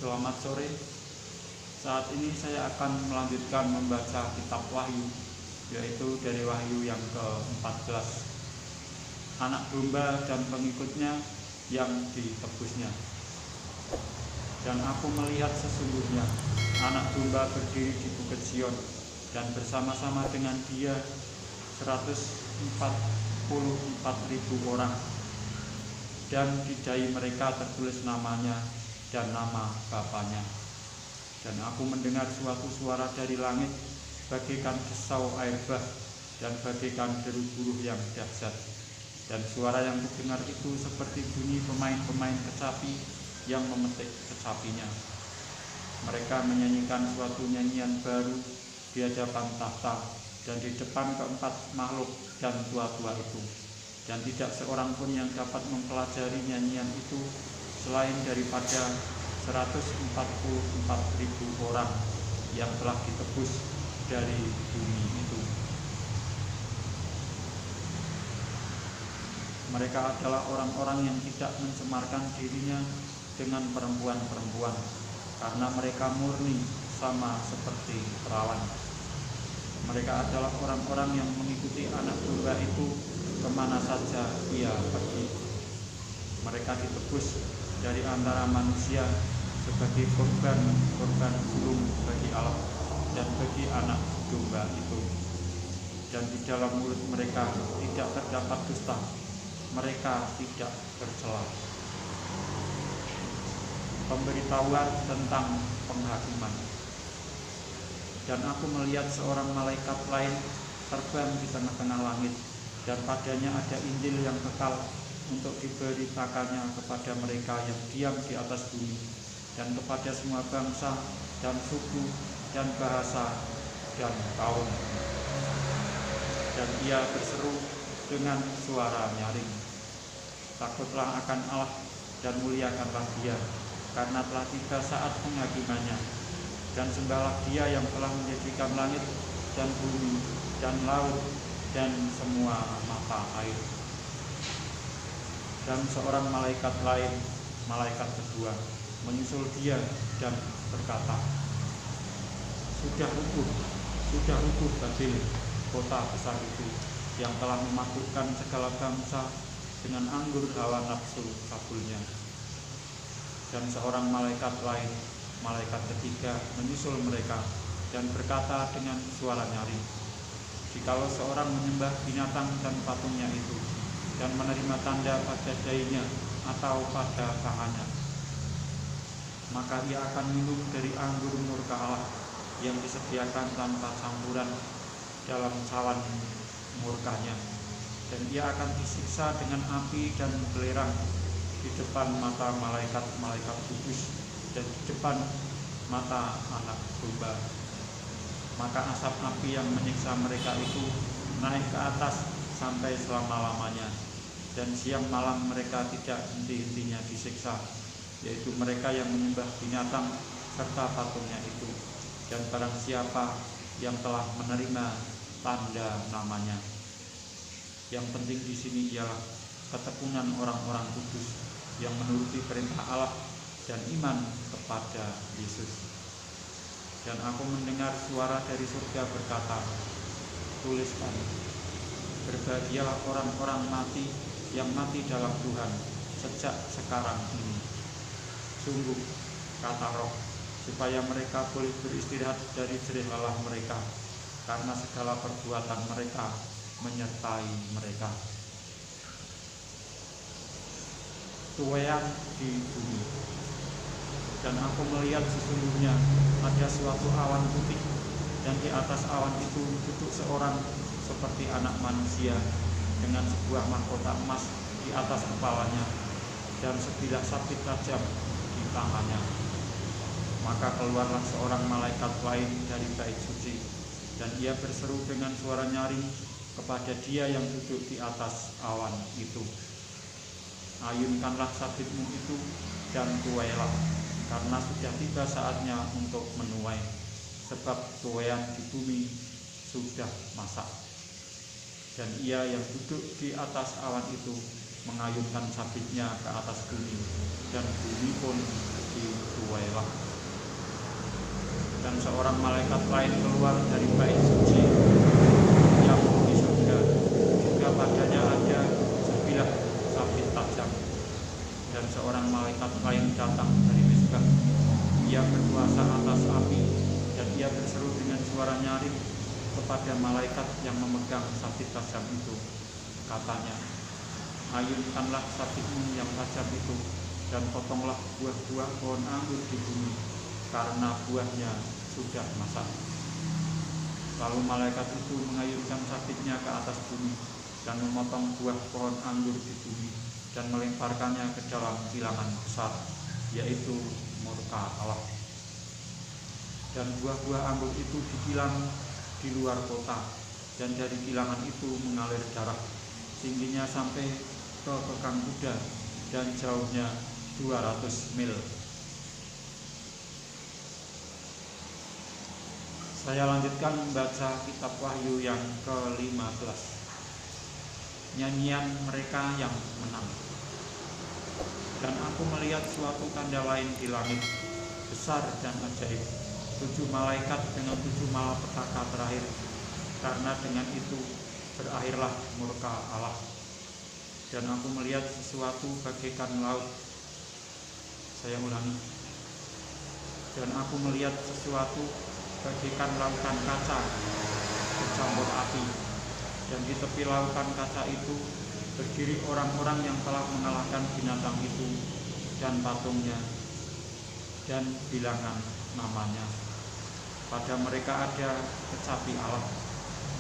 Selamat sore. Saat ini saya akan melanjutkan membaca kitab Wahyu, yaitu dari Wahyu yang ke-14. Anak domba dan pengikutnya yang ditebusnya. Dan aku melihat sesungguhnya anak domba berdiri di bukit Sion, dan bersama-sama dengan dia 144.000 orang, dan di dahi mereka tertulis namanya dan nama Bapanya. Dan aku mendengar suatu suara dari langit, bagaikan desau air bah, dan bagaikan deru buruh yang dahsyat. Dan suara yang kudengar itu seperti bunyi pemain-pemain kecapi yang memetik kecapinya. Mereka menyanyikan suatu nyanyian baru di hadapan tahta dan di depan keempat makhluk dan tua-tua itu. Dan tidak seorang pun yang dapat mempelajari nyanyian itu selain daripada 144.000 orang yang telah ditebus dari bumi itu. Mereka adalah orang-orang yang tidak mencemarkan dirinya dengan perempuan-perempuan, karena mereka murni sama seperti perawan. Mereka adalah orang-orang yang mengikuti anak domba itu kemana saja ia pergi. Mereka ditebus dari antara manusia sebagai korban sulung bagi Allah dan bagi anak domba itu. Dan di dalam mulut mereka tidak terdapat dusta, mereka tidak bercela. Pemberitahuan tentang penghakiman. Dan aku melihat seorang malaikat lain terbang di tengah-tengah langit, dan padanya ada Injil yang kekal untuk diberitakannya kepada mereka yang diam di atas bumi, dan kepada semua bangsa dan suku dan bahasa dan kaum. Dan ia berseru dengan suara nyaring, takutlah akan Allah dan muliakanlah Dia, karena telah tiba saat penghakimannya. Dan sembahlah Dia yang telah menjadikan langit dan bumi dan laut dan semua mata air. Dan seorang malaikat lain, malaikat kedua, menyusul dia dan berkata, Sudah rubuh Babel, kota besar itu, yang telah memabukkan segala bangsa dengan anggur hawa nafsu cabulnya. Dan seorang malaikat lain, malaikat ketiga, menyusul mereka dan berkata dengan suara nyaring, Jikalau seorang menyembah binatang dan patungnya itu, dan menerima tanda pada dahinya atau pada tangannya, maka ia akan minum dari anggur murka Allah yang disediakan tanpa campuran dalam cawan murkanya. Dan ia akan disiksa dengan api dan belerang di depan mata malaikat-malaikat kudus dan di depan mata anak domba. Maka asap api yang menyiksa mereka itu naik ke atas sampai selama-lamanya, dan siang malam mereka tidak henti-hentinya disiksa, yaitu mereka yang menyembah binatang serta patungnya itu, dan barang siapa yang telah menerima tanda namanya. Yang penting di sini ialah ketekunan orang-orang kudus yang menuruti perintah Allah dan iman kepada Yesus. Dan aku mendengar suara dari surga berkata, Tuliskan, berbahagialah orang-orang mati yang mati dalam Tuhan sejak sekarang ini. Sungguh, kata Roh, supaya mereka boleh beristirahat dari jerih lelah mereka, karena segala perbuatan mereka menyertai mereka. Tuaian di bumi. Dan aku melihat sesungguhnya ada suatu awan putih, dan di atas awan itu duduk seorang seperti anak manusia dengan sebuah mahkota emas di atas kepalanya dan sebilah sabit tajam di tangannya. Maka keluarlah seorang malaikat lain dari bait suci, dan ia berseru dengan suara nyaring kepada dia yang duduk di atas awan itu, Ayunkanlah sabitmu itu dan tuailah, karena sudah tiba saatnya untuk menuai, sebab tuaian di bumi sudah masak. Dan ia yang duduk di atas awan itu mengayunkan sabitnya ke atas bumi, dan bumi pun dituailah. Dan seorang malaikat lain keluar dari bait suci yang di surga, juga padanya ada sebilah sabit tajam. Dan seorang malaikat lain datang dari Mizpah. Ia berkuasa atas api, dan ia berseru dengan suara nyaring kepada malaikat yang memegang sabit tajam itu. Katanya, ayunkanlah sabitmu yang tajam itu, dan potonglah buah-buah pohon anggur di bumi, karena buahnya sudah masak. Lalu malaikat itu mengayunkan sabitnya ke atas bumi, dan memotong buah pohon anggur di bumi, dan melemparkannya ke dalam kilangan besar, yaitu murka Allah. Dan buah-buah anggur itu dikilang di luar kota, dan dari kilangan itu mengalir darah, tingginya sampai ke kekang kuda, dan jauhnya 200 mil. Saya lanjutkan membaca kitab Wahyu yang ke-15. Nyanyian mereka yang menang. Dan aku melihat suatu tanda lain di langit, besar dan ajaib, 7 malaikat dengan 7 malapetaka terakhir, karena dengan itu berakhirlah murka Allah. Dan aku melihat sesuatu bagaikan laut. Saya ulangi. Dan aku melihat sesuatu bagaikan lautan kaca bercampur api, dan di tepi lautan kaca itu berdiri orang-orang yang telah mengalahkan binatang itu dan patungnya dan bilangan namanya. Pada mereka ada kecapi Allah,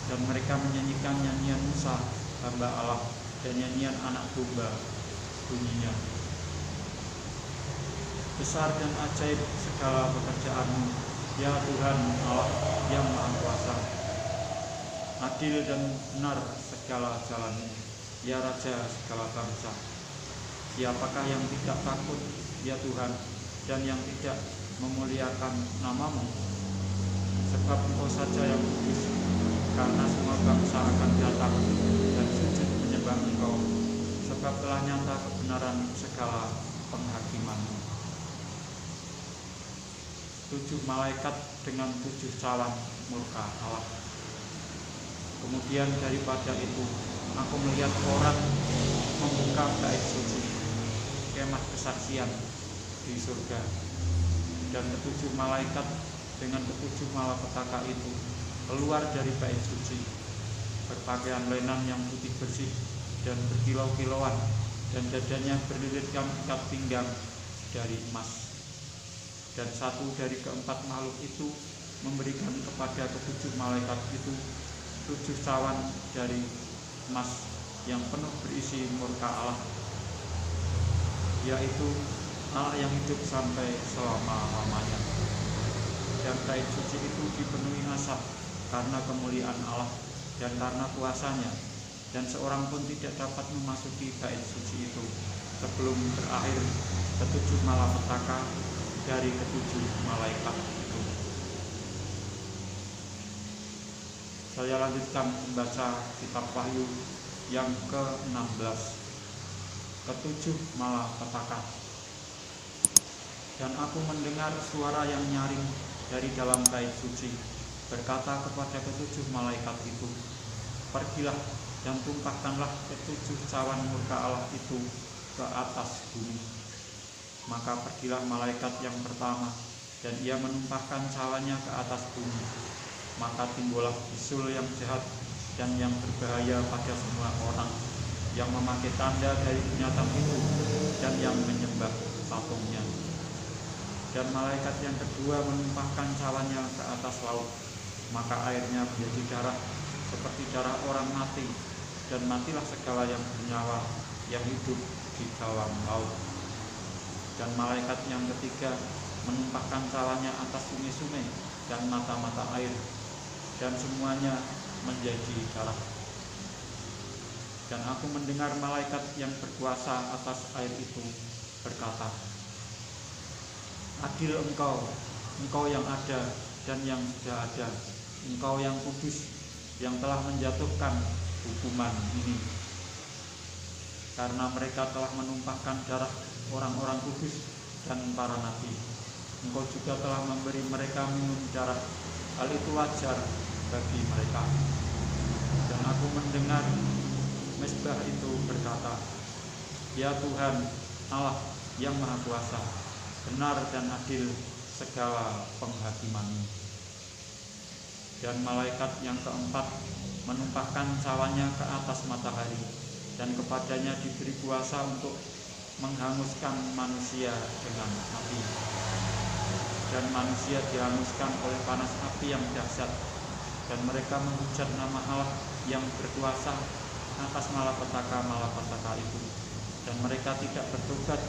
dan mereka menyanyikan nyanyian Musa hamba Allah dan nyanyian anak domba. Bunyinya, besar dan ajaib segala pekerjaanmu, ya Tuhan Allah yang Maha Kuasa. Adil dan benar segala jalanmu, ya Raja segala bangsa. Siapakah yang tidak takut, ya Tuhan, dan yang tidak memuliakan namamu? Sebab Engkau saja yang kudus, karena semua bangsa akan datang dan sujud menyembah Engkau, sebab telah nyata kebenaran segala penghakimanmu. 7 malaikat dengan 7 cawan murka Allah. Kemudian daripada itu aku melihat orang membuka bait suci, kemah kesaksian di surga, dan 7 malaikat dengan 7 malapetaka itu keluar dari bait suci, berpakaian lenan yang putih bersih dan berkilau-kilauan, dan dadanya berlilitkan ikat pinggang dari emas. Dan satu dari keempat makhluk itu memberikan kepada ke-7 malaikat itu 7 cawan dari emas yang penuh berisi murka Allah, yaitu Allah yang hidup sampai selama-lamanya. Dan bait suci itu dipenuhi asap karena kemuliaan Allah dan karena kuasanya, dan seorang pun tidak dapat memasuki bait suci itu sebelum berakhir ke-7 malapetaka dari ke-7 malaikat itu. Saya lanjutkan membaca kitab Wahyu yang ke-16, ke-7 malapetaka. Dan aku mendengar suara yang nyaring dari dalam bait suci, berkata kepada ke-7 malaikat itu, pergilah dan tumpahkanlah ke-7 cawan murka Allah itu ke atas bumi. Maka pergilah malaikat yang pertama, dan ia menumpahkan cawannya ke atas bumi. Maka timbullah bisul yang jahat dan yang berbahaya pada semua orang yang memakai tanda dari binatang itu dan yang menyembah patungnya. Dan malaikat yang kedua menumpahkan cawannya ke atas laut, maka airnya menjadi darah seperti darah orang mati, dan matilah segala yang bernyawa yang hidup di dalam laut. Dan malaikat yang ketiga menumpahkan cawannya atas sungai-sungai dan mata-mata air, dan semuanya menjadi darah. Dan aku mendengar malaikat yang berkuasa atas air itu berkata, adil engkau yang ada dan yang sudah ada, engkau yang kudus, yang telah menjatuhkan hukuman ini, karena mereka telah menumpahkan darah orang-orang kudus dan para nabi, Engkau juga telah memberi mereka minum darah. Hal itu wajar bagi mereka. Dan aku mendengar mezbah itu berkata, ya Tuhan Allah yang Maha Kuasa, benar dan adil segala penghakiman-Mu. Dan malaikat yang keempat menumpahkan cawanya ke atas matahari, dan kepadanya diberi kuasa untuk menghanguskan manusia dengan api. Dan manusia dihanguskan oleh panas api yang dahsyat, dan mereka menghujat nama Allah yang berkuasa atas malapetaka itu, dan mereka tidak bertobat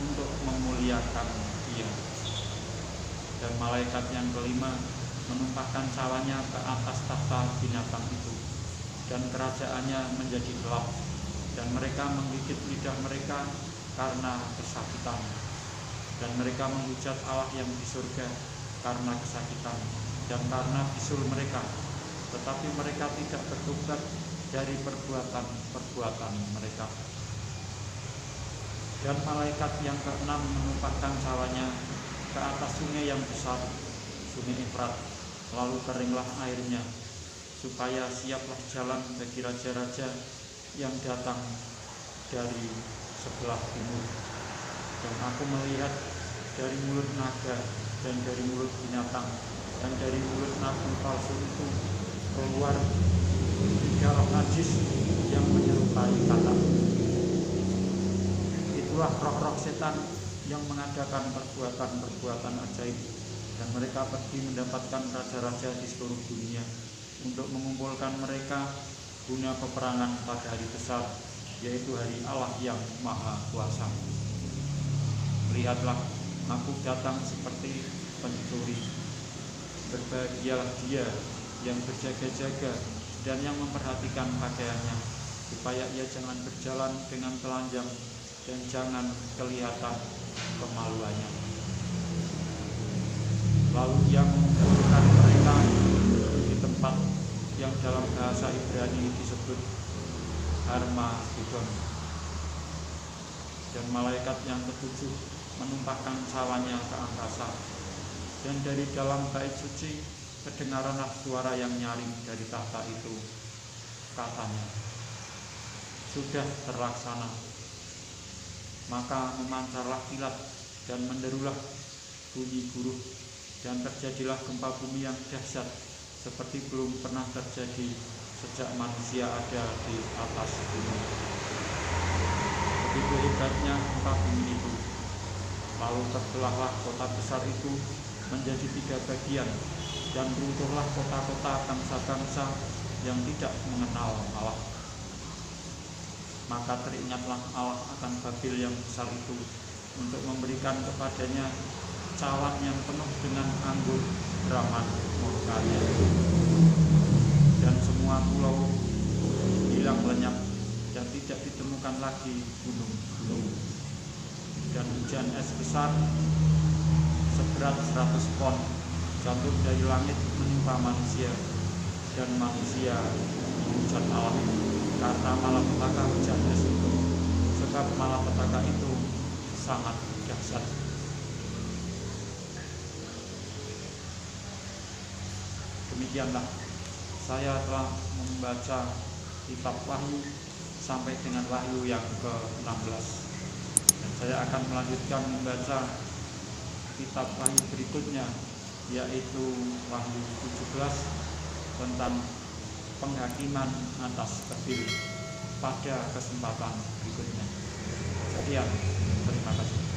untuk memuliakan Dia. Dan malaikat yang kelima menumpahkan cawanya ke atas tahta binatang itu, dan kerajaannya menjadi gelap, dan mereka menggigit lidah mereka karena kesakitan. Dan mereka menghujat Allah yang di surga karena kesakitan dan karena bisul mereka, tetapi mereka tidak bertobat dari perbuatan mereka. Dan malaikat yang keenam menumpahkan cawanya ke atas sungai yang besar, sungai Efrat, lalu keringlah airnya, supaya siaplah jalan bagi raja-raja yang datang dari sebelah timur. Dan aku melihat dari mulut naga dan dari mulut binatang dan dari mulut nabi palsu itu keluar 3 roh najis yang menyerupai katak. Itulah roh-roh setan yang mengadakan perbuatan-perbuatan ajaib, dan mereka pergi mendapatkan raja-raja di seluruh dunia untuk mengumpulkan mereka guna peperangan pada hari besar, yaitu hari Allah yang Maha Kuasa. Lihatlah, aku datang seperti pencuri. Berbahagialah dia yang berjaga-jaga dan yang memperhatikan pakaiannya, supaya ia jangan berjalan dengan telanjang dan jangan kelihatan kemaluannya. Lalu ia mengumpulkan mereka di tempat yang dalam bahasa Ibrani disebut Harmagedon. Dan malaikat yang ketujuh menumpahkan cawanya ke angkasa, dan dari dalam bait suci kedengaranlah suara yang nyaring dari tahta itu. Katanya, sudah terlaksana. Maka memancarlah kilat dan menderulah bunyi guruh, dan terjadilah gempa bumi yang dahsyat seperti belum pernah terjadi sejak manusia ada di atas bumi. Begitu hebatnya gempa bumi itu. Lalu terbelahlah kota besar itu menjadi 3 bagian, dan runtuhlah kota-kota bangsa-bangsa yang tidak mengenal Allah. Maka teringatlah Allah akan Babil yang besar itu, untuk memberikan kepadanya cawan yang penuh dengan anggur raman murkanya. Dan semua pulau hilang lenyap, dan tidak ditemukan lagi gunung-gunung. Dan hujan es besar seberat 100 pon jatuh dari langit menimpa manusia, dan manusia menghujat Allah karena malapetaka hujan es itu, sebab malapetaka itu sangat dahsyat. Demikianlah saya telah membaca kitab Wahyu sampai dengan Wahyu yang ke-16. Dan saya akan melanjutkan membaca kitab Wahyu berikutnya, yaitu Wahyu 17 tentang penghakiman atas Babil pada kesempatan berikutnya. Sekian, terima kasih.